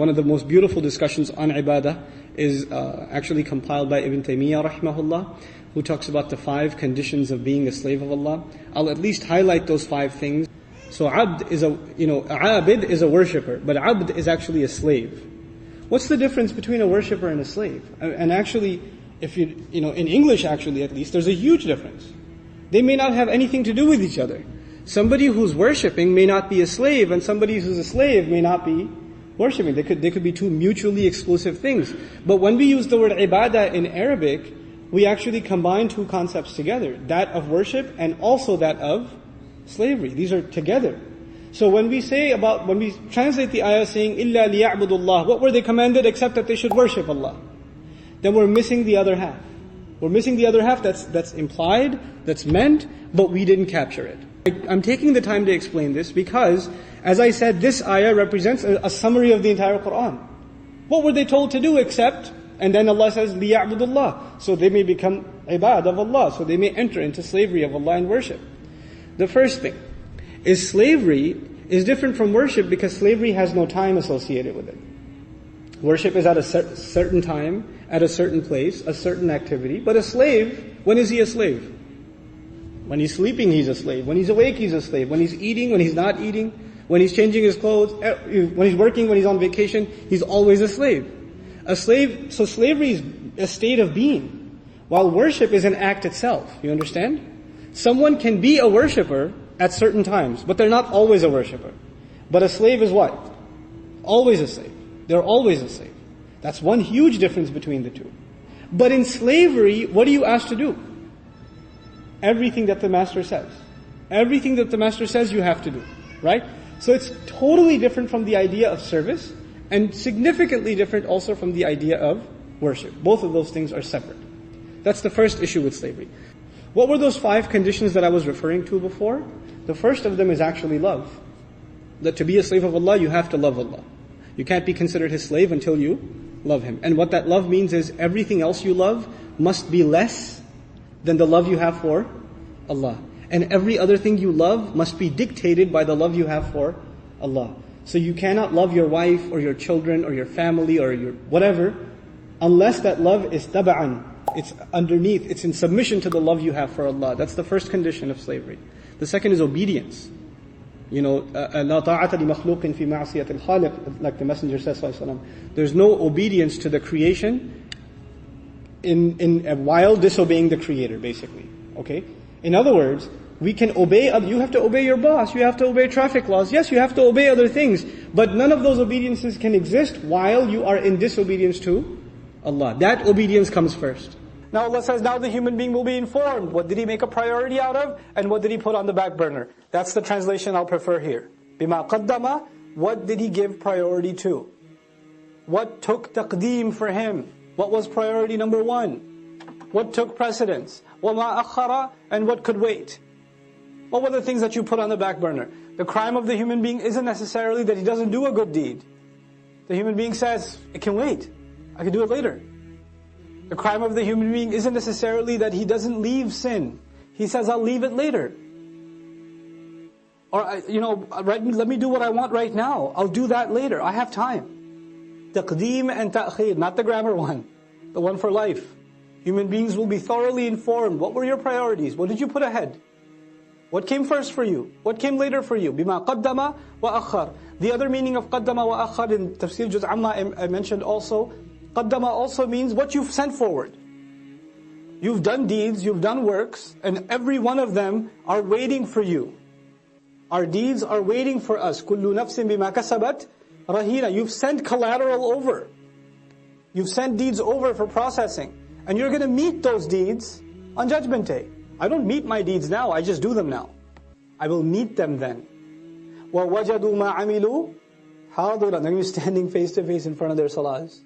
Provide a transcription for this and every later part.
One of the most beautiful discussions on ibadah is actually compiled by Ibn Taymiyyah rahimahullah, who talks about the 5 conditions of being a slave of Allah. I'll at least highlight those 5 things. So abd is abid is a worshipper, but abd is actually a slave. What's the difference between a worshipper and a slave? And actually, if in English actually at least, there's a huge difference. They may not have anything to do with each other. Somebody who's worshipping may not be a slave, and somebody who's a slave may not be worshipping. They could be 2 mutually exclusive things. But when we use the word ibadah in Arabic, we actually combine 2 concepts together. That of worship and also that of slavery. These are together. So when we translate the ayah saying, إِلَّا لِيَعْبُدُ اللَّهِ, what were they commanded except that they should worship Allah? Then we're missing the other half. We're missing the other half that's implied, that's meant, but we didn't capture it. I'm taking the time to explain this because, as I said, this ayah represents a summary of the entire Qur'an. What were they told to do except, and then Allah says, لِيَعْبُدُ اللَّهِ, so they may become ibad of Allah, so they may enter into slavery of Allah and worship. The first thing is slavery is different from worship because slavery has no time associated with it. Worship is at a certain time, at a certain place, a certain activity, but a slave, when is he a slave? When he's sleeping, he's a slave. When he's awake, he's a slave. When he's eating, when he's not eating, when he's changing his clothes, when he's working, when he's on vacation, he's always a slave. So slavery is a state of being, while worship is an act itself. You understand? Someone can be a worshipper at certain times, but they're not always a worshipper. But a slave is what? Always a slave. They're always a slave. That's one huge difference between the 2. But in slavery, what are you asked to do? Everything that the master says. Everything that the master says you have to do. Right? So it's totally different from the idea of service, and significantly different also from the idea of worship. Both of those things are separate. That's the first issue with slavery. What were those 5 conditions that I was referring to before? The first of them is actually love. That to be a slave of Allah, you have to love Allah. You can't be considered His slave until you love Him. And what that love means is everything else you love must be less than the love you have for Allah. And every other thing you love must be dictated by the love you have for Allah. So you cannot love your wife or your children or your family or your whatever unless that love is taba'an. It's underneath, it's in submission to the love you have for Allah. That's the first condition of slavery. The second is obedience. لا طاعة لمخلوق في معصية الخالق, like the Messenger says, there's no obedience to the creation while disobeying the Creator, basically. Okay? In other words, we can obey, you have to obey your boss, you have to obey traffic laws, yes, you have to obey other things, but none of those obediences can exist while you are in disobedience to Allah. That obedience comes first. Now Allah says, now the human being will be informed. What did he make a priority out of? And what did he put on the back burner? That's the translation I'll prefer here. بِمَا قَدَّمَ, what did he give priority to? What took taqdeem for him? What was priority number 1? What took precedence? وَمَا أَخَّرَ, and what could wait? What were the things that you put on the back burner? The crime of the human being isn't necessarily that he doesn't do a good deed. The human being says, it can wait. I can do it later. The crime of the human being isn't necessarily that he doesn't leave sin. He says, I'll leave it later. Or, let me do what I want right now. I'll do that later. I have time. Taqdeem and ta'khir, not the grammar one. The one for life. Human beings will be thoroughly informed. What were your priorities? What did you put ahead? What came first for you? What came later for you? بِمَا قَدَّمَ وَأَخَّرَ. The other meaning of قَدَّمَ وَأَخَّرَ in Tafseer Juz Amma I mentioned also, قَدَّمَ also means what you've sent forward. You've done deeds, you've done works, and every one of them are waiting for you. Our deeds are waiting for us. كُلُّ نَفْسٍ بِمَا كَسَبَتْ رَهِينَ. You've sent collateral over. You've sent deeds over for processing. And you're going to meet those deeds on Judgment Day. I don't meet my deeds now, I just do them now. I will meet them then. وَوَجَدُوا مَا عَمِلُوا حَاضِرًا. They're going to be standing face to face in front of their salahs.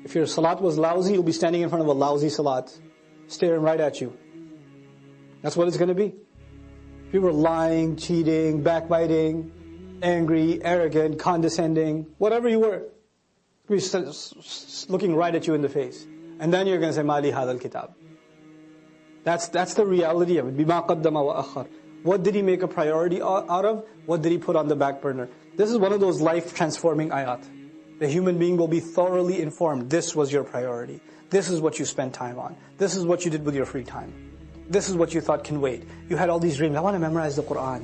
If your salat was lousy, you'll be standing in front of a lousy salat, staring right at you. That's what it's going to be. If you were lying, cheating, backbiting, angry, arrogant, condescending, whatever you were, you'll be looking right at you in the face. And then you're going to say, Mali hadal kitab. That's the reality of it. بِمَا قَدَّمَ وَأَخَّرَ. What did he make a priority out of? What did he put on the back burner? This is one of those life-transforming ayat. The human being will be thoroughly informed. This was your priority. This is what you spent time on. This is what you did with your free time. This is what you thought can wait. You had all these dreams. I want to memorize the Qur'an.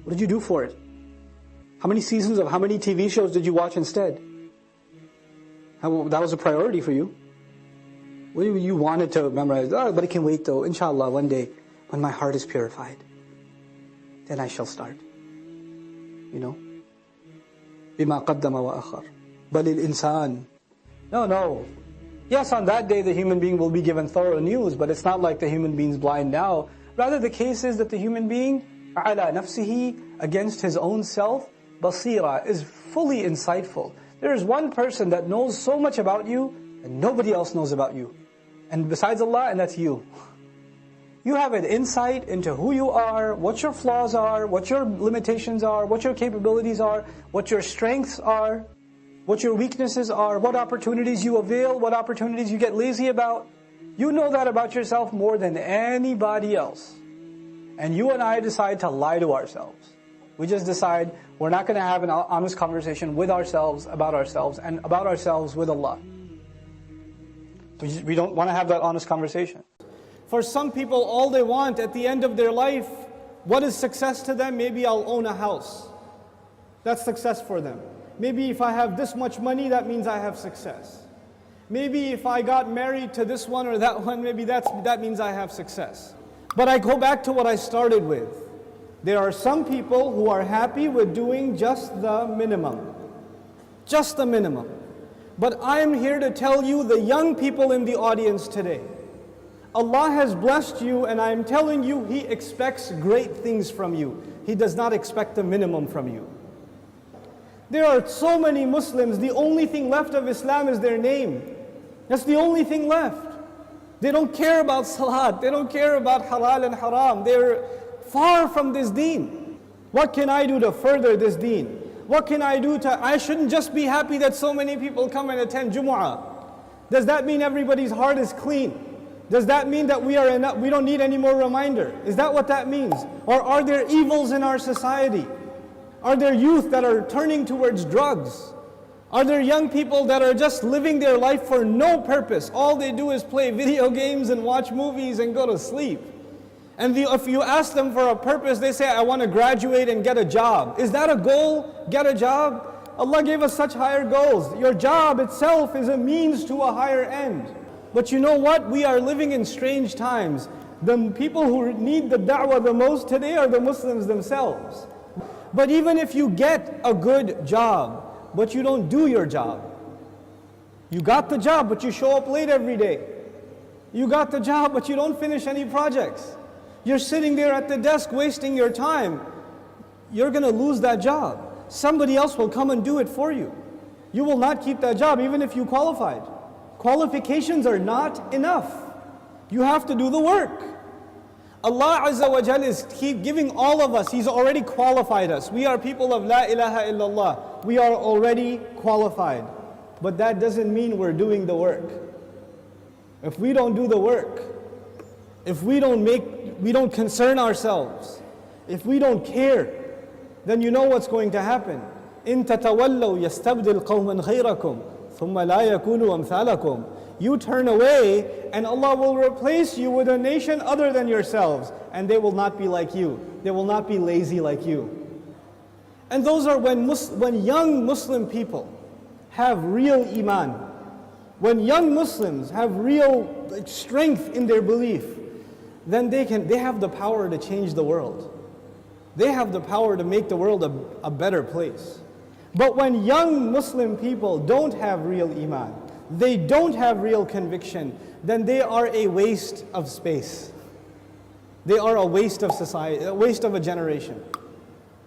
What did you do for it? How many seasons of how many TV shows did you watch instead? That was a priority for you. You wanted to memorize. Oh, but it can wait though. Inshallah, one day when my heart is purified, then I shall start. You know? بِمَا قَدَّمَ وَأَخَرَ بَلِ الْإِنسَانِ No. Yes, on that day the human being will be given thorough news, but it's not like the human being's blind now. Rather, the case is that the human being, عَلَى نَفْسِهِ, against his own self, basira, is fully insightful. There is one person that knows so much about you, and nobody else knows about you. And besides Allah, and that's you. You have an insight into who you are, what your flaws are, what your limitations are, what your capabilities are, what your strengths are, what your weaknesses are, what opportunities you avail, what opportunities you get lazy about. You know that about yourself more than anybody else. And you and I decide to lie to ourselves. We just decide we're not going to have an honest conversation with ourselves, and about ourselves with Allah. We don't want to have that honest conversation. For some people, all they want at the end of their life, what is success to them? Maybe I'll own a house. That's success for them. Maybe if I have this much money, that means I have success. Maybe if I got married to this one or that one, maybe that means I have success. But I go back to what I started with. There are some people who are happy with doing just the minimum. Just the minimum. But I am here to tell you, the young people in the audience today, Allah has blessed you, and I am telling you, He expects great things from you. He does not expect the minimum from you. There are so many Muslims, the only thing left of Islam is their name. That's the only thing left. They don't care about salat, they don't care about halal and haram. They're far from this deen. What can I do to further this deen? What can I do I shouldn't just be happy that so many people come and attend Jumu'ah. Does that mean everybody's heart is clean? Does that mean that we don't need any more reminder? Is that what that means? Or are there evils in our society? Are there youth that are turning towards drugs? Are there young people that are just living their life for no purpose? All they do is play video games and watch movies and go to sleep. And if you ask them for a purpose, they say, I want to graduate and get a job. Is that a goal? Get a job? Allah gave us such higher goals. Your job itself is a means to a higher end. But you know what? We are living in strange times. The people who need the da'wah the most today are the Muslims themselves. But even if you get a good job, but you don't do your job, you got the job, but you show up late every day. You got the job, but you don't finish any projects. You're sitting there at the desk wasting your time. You're going to lose that job. Somebody else will come and do it for you. You will not keep that job even if you qualified. Qualifications are not enough. You have to do the work. Allah Azza wa Jal is giving all of us, He's already qualified us. We are people of La ilaha illallah. We are already qualified. But that doesn't mean we're doing the work. If we don't do the work, if we don't concern ourselves, if we don't care, then you know what's going to happen. إِن تَتَوَلَّوْا يَسْتَبْدِلْ قَوْمًا غَيْرَكُمْ ثُمَّ لَا يَكُونُوا أَمْثَالَكُمْ. You turn away and Allah will replace you with a nation other than yourselves, and they will not be like you. They will not be lazy like you. And those are when young Muslim people have real iman, when young Muslims have real strength in their belief, then they have the power to change the world. They have the power to make the world a better place. But when young Muslim people don't have real iman, they don't have real conviction, then they are a waste of space. They are a waste of society, a waste of a generation.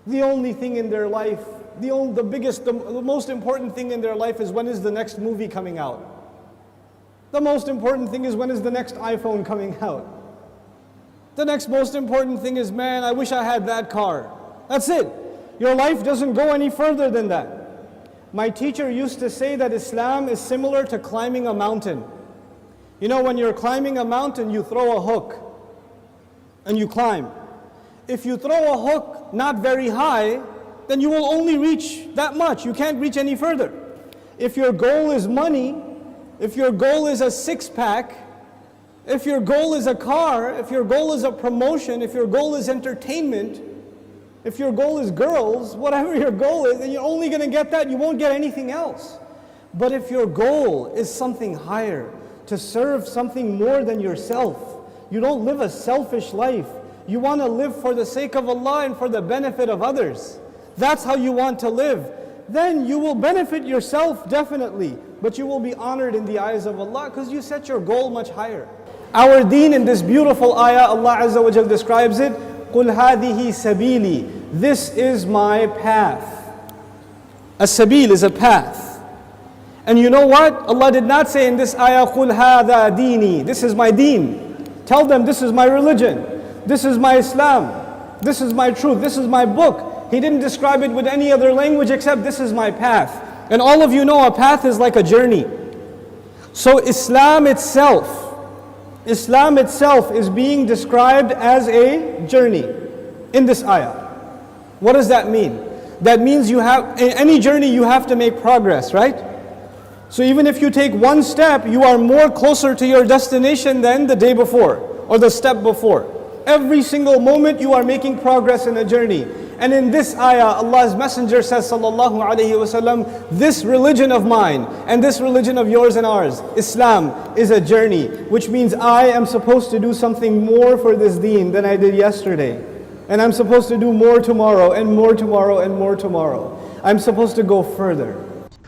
The only thing in their life, the most important thing in their life is when is the next movie coming out. The most important thing is when is the next iPhone coming out. The next most important thing is, man, I wish I had that car. That's it. Your life doesn't go any further than that. My teacher used to say that Islam is similar to climbing a mountain. You know, when you're climbing a mountain, you throw a hook and you climb. If you throw a hook not very high, then you will only reach that much. You can't reach any further. If your goal is money, if your goal is a six-pack, if your goal is a car, if your goal is a promotion, if your goal is entertainment, if your goal is girls, whatever your goal is, and you're only going to get that, you won't get anything else. But if your goal is something higher, to serve something more than yourself, you don't live a selfish life. You want to live for the sake of Allah and for the benefit of others. That's how you want to live. Then you will benefit yourself definitely, but you will be honored in the eyes of Allah because you set your goal much higher. Our deen in this beautiful ayah, Allah Azza wa Jal describes it, قُلْ هَذِهِ سَبِيلِي. This is my path. A sabil is a path. And you know what? Allah did not say in this ayah, قُلْ هَذَا دِينِي. This is my deen. Tell them this is my religion. This is my Islam. This is my truth. This is my book. He didn't describe it with any other language except this is my path. And all of you know a path is like a journey. So Islam itself is being described as a journey in this ayah. What does that mean? That means in any journey you have to make progress, right? So even if you take one step, you are more closer to your destination than the day before or the step before. Every single moment you are making progress in a journey. And in this ayah, Allah's Messenger says, sallallahu alayhi wasallam, this religion of mine and this religion of yours and ours, Islam, is a journey, which means I am supposed to do something more for this deen than I did yesterday. And I'm supposed to do more tomorrow and more tomorrow and more tomorrow. I'm supposed to go further.